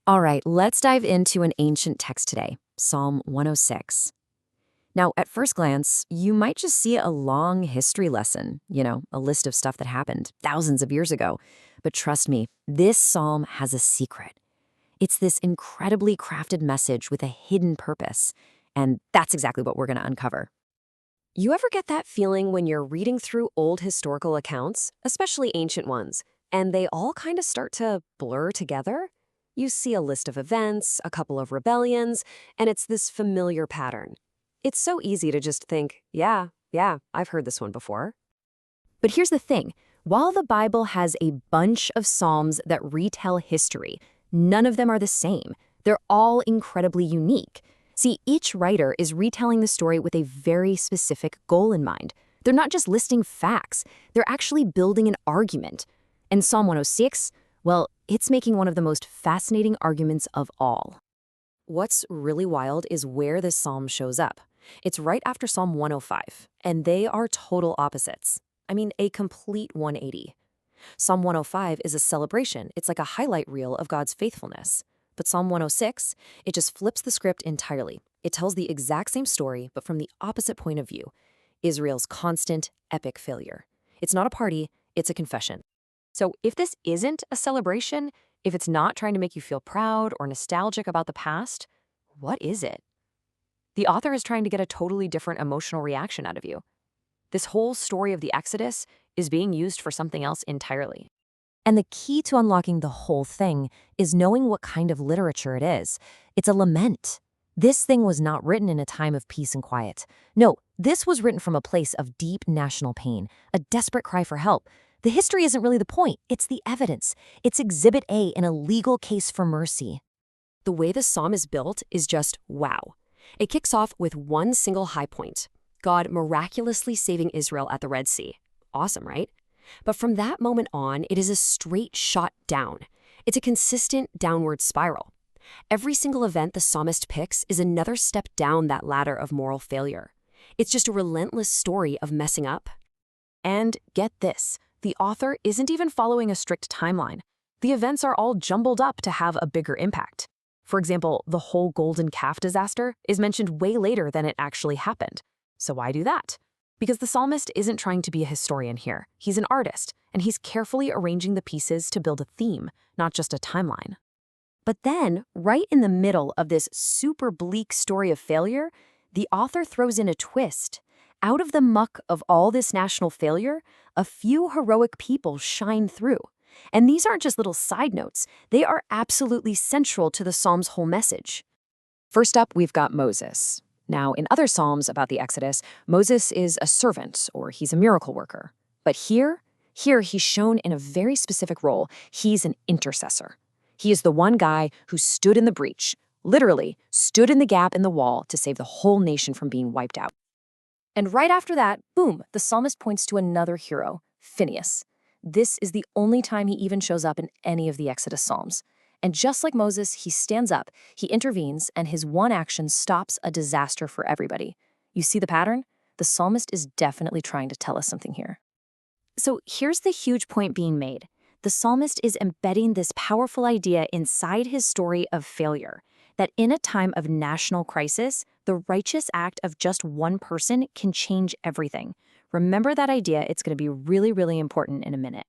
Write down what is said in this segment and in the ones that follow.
All right, let's dive into an ancient text today, Psalm 106. Now, at first glance, you might just see a long history lesson, a list of stuff that happened thousands of years ago. But trust me, this psalm has a secret. It's this incredibly crafted message with a hidden purpose. And that's exactly what we're going to uncover. You ever get that feeling when you're reading through old historical accounts, especially ancient ones, and they all kind of start to blur together? You see a list of events, a couple of rebellions, and it's this familiar pattern. It's so easy to just think, yeah, I've heard this one before. But here's the thing. While the Bible has a bunch of psalms that retell history, none of them are the same. They're all incredibly unique. See, each writer is retelling the story with a very specific goal in mind. They're not just listing facts, they're actually building an argument. And Psalm 106, well, it's making one of the most fascinating arguments of all. What's really wild is where this psalm shows up. It's right after Psalm 105, and they are total opposites. I mean, a complete 180. Psalm 105 is a celebration. It's like a highlight reel of God's faithfulness. But Psalm 106, it just flips the script entirely. It tells the exact same story, but from the opposite point of view. Israel's constant, epic failure. It's not a party, it's a confession. So if this isn't a celebration, if it's not trying to make you feel proud or nostalgic about the past, what is it? The author is trying to get a totally different emotional reaction out of you. This whole story of the Exodus is being used for something else entirely. And the key to unlocking the whole thing is knowing what kind of literature it is. It's a lament. This thing was not written in a time of peace and quiet. No, this was written from a place of deep national pain, a desperate cry for help. The history isn't really the point, it's the evidence. It's Exhibit A in a legal case for mercy. The way the psalm is built is just wow. It kicks off with one single high point: God miraculously saving Israel at the Red Sea. Awesome, right? But from that moment on, it is a straight shot down. It's a consistent downward spiral. Every single event the psalmist picks is another step down that ladder of moral failure. It's just a relentless story of messing up. And get this, the author isn't even following a strict timeline. The events are all jumbled up to have a bigger impact. For example, the whole golden calf disaster is mentioned way later than it actually happened. So why do that? Because the psalmist isn't trying to be a historian here. He's an artist, and he's carefully arranging the pieces to build a theme, not just a timeline. But then, right in the middle of this super bleak story of failure, the author throws in a twist. Out of the muck of all this national failure, a few heroic people shine through. And these aren't just little side notes. They are absolutely central to the psalm's whole message. First up, we've got Moses. Now, in other psalms about the Exodus, Moses is a servant, or he's a miracle worker. But here he's shown in a very specific role. He's an intercessor. He is the one guy who stood in the breach, literally stood in the gap in the wall to save the whole nation from being wiped out. And right after that, boom, the psalmist points to another hero, Phinehas. This is the only time he even shows up in any of the Exodus psalms. And just like Moses, he stands up, he intervenes, and his one action stops a disaster for everybody. You see the pattern? The psalmist is definitely trying to tell us something here. So here's the huge point being made. The psalmist is embedding this powerful idea inside his story of failure, that in a time of national crisis, the righteous act of just one person can change everything. Remember that idea, it's going to be really, really important in a minute.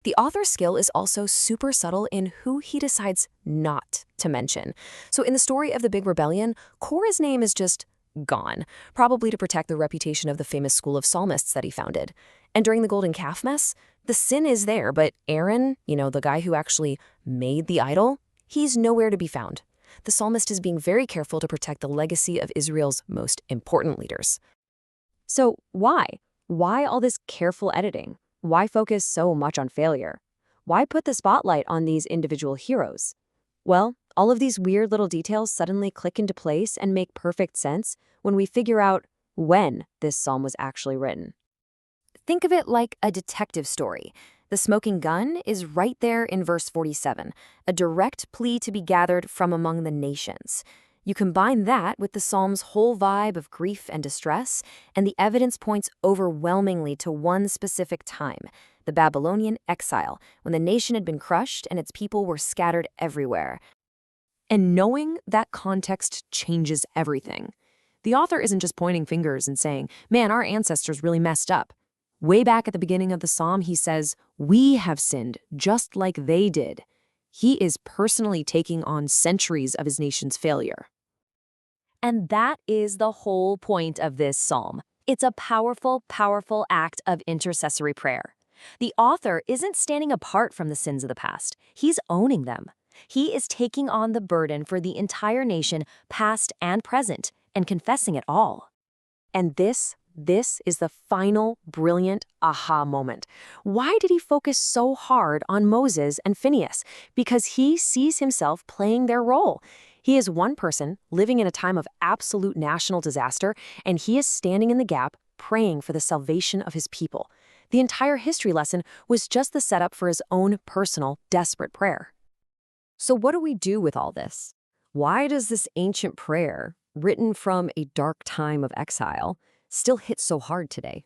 The author's skill is also super subtle in who he decides not to mention. So in the story of the Big Rebellion, Korah's name is just gone, probably to protect the reputation of the famous school of psalmists that he founded. And during the golden calf mess, the sin is there, but Aaron, the guy who actually made the idol, he's nowhere to be found. The psalmist is being very careful to protect the legacy of Israel's most important leaders. So why? Why all this careful editing? Why focus so much on failure? Why put the spotlight on these individual heroes? Well, all of these weird little details suddenly click into place and make perfect sense when we figure out when this psalm was actually written. Think of it like a detective story. The smoking gun is right there in verse 47, a direct plea to be gathered from among the nations. You combine that with the psalm's whole vibe of grief and distress, and the evidence points overwhelmingly to one specific time, the Babylonian exile, when the nation had been crushed and its people were scattered everywhere. And knowing that context changes everything. The author isn't just pointing fingers and saying, man, our ancestors really messed up. Way back at the beginning of the psalm, he says, we have sinned just like they did. He is personally taking on centuries of his nation's failure. And that is the whole point of this psalm. It's a powerful, powerful act of intercessory prayer. The author isn't standing apart from the sins of the past. He's owning them. He is taking on the burden for the entire nation, past and present, and confessing it all. And this is the final brilliant aha moment. Why did he focus so hard on Moses and Phineas? Because he sees himself playing their role. He is one person living in a time of absolute national disaster, and he is standing in the gap, praying for the salvation of his people. The entire history lesson was just the setup for his own personal, desperate prayer. So what do we do with all this? Why does this ancient prayer, written from a dark time of exile, still hit so hard today?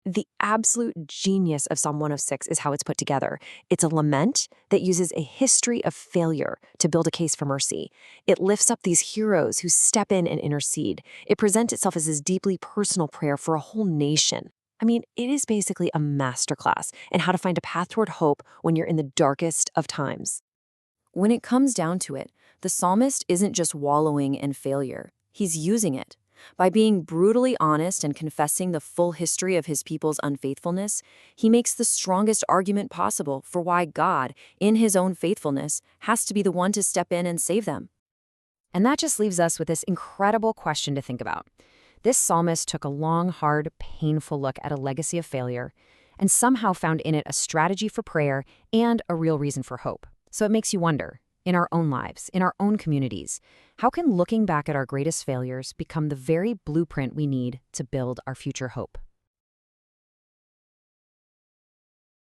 The absolute genius of Psalm 106 is how it's put together. It's a lament that uses a history of failure to build a case for mercy. It lifts up these heroes who step in and intercede. It presents itself as this deeply personal prayer for a whole nation. I mean, it is basically a masterclass in how to find a path toward hope when you're in the darkest of times. When it comes down to it, the psalmist isn't just wallowing in failure. He's using it. By being brutally honest and confessing the full history of his people's unfaithfulness, he makes the strongest argument possible for why God, in his own faithfulness, has to be the one to step in and save them. And that just leaves us with this incredible question to think about. This psalmist took a long, hard, painful look at a legacy of failure and somehow found in it a strategy for prayer and a real reason for hope. So it makes you wonder, in our own lives, in our own communities, how can looking back at our greatest failures become the very blueprint we need to build our future hope?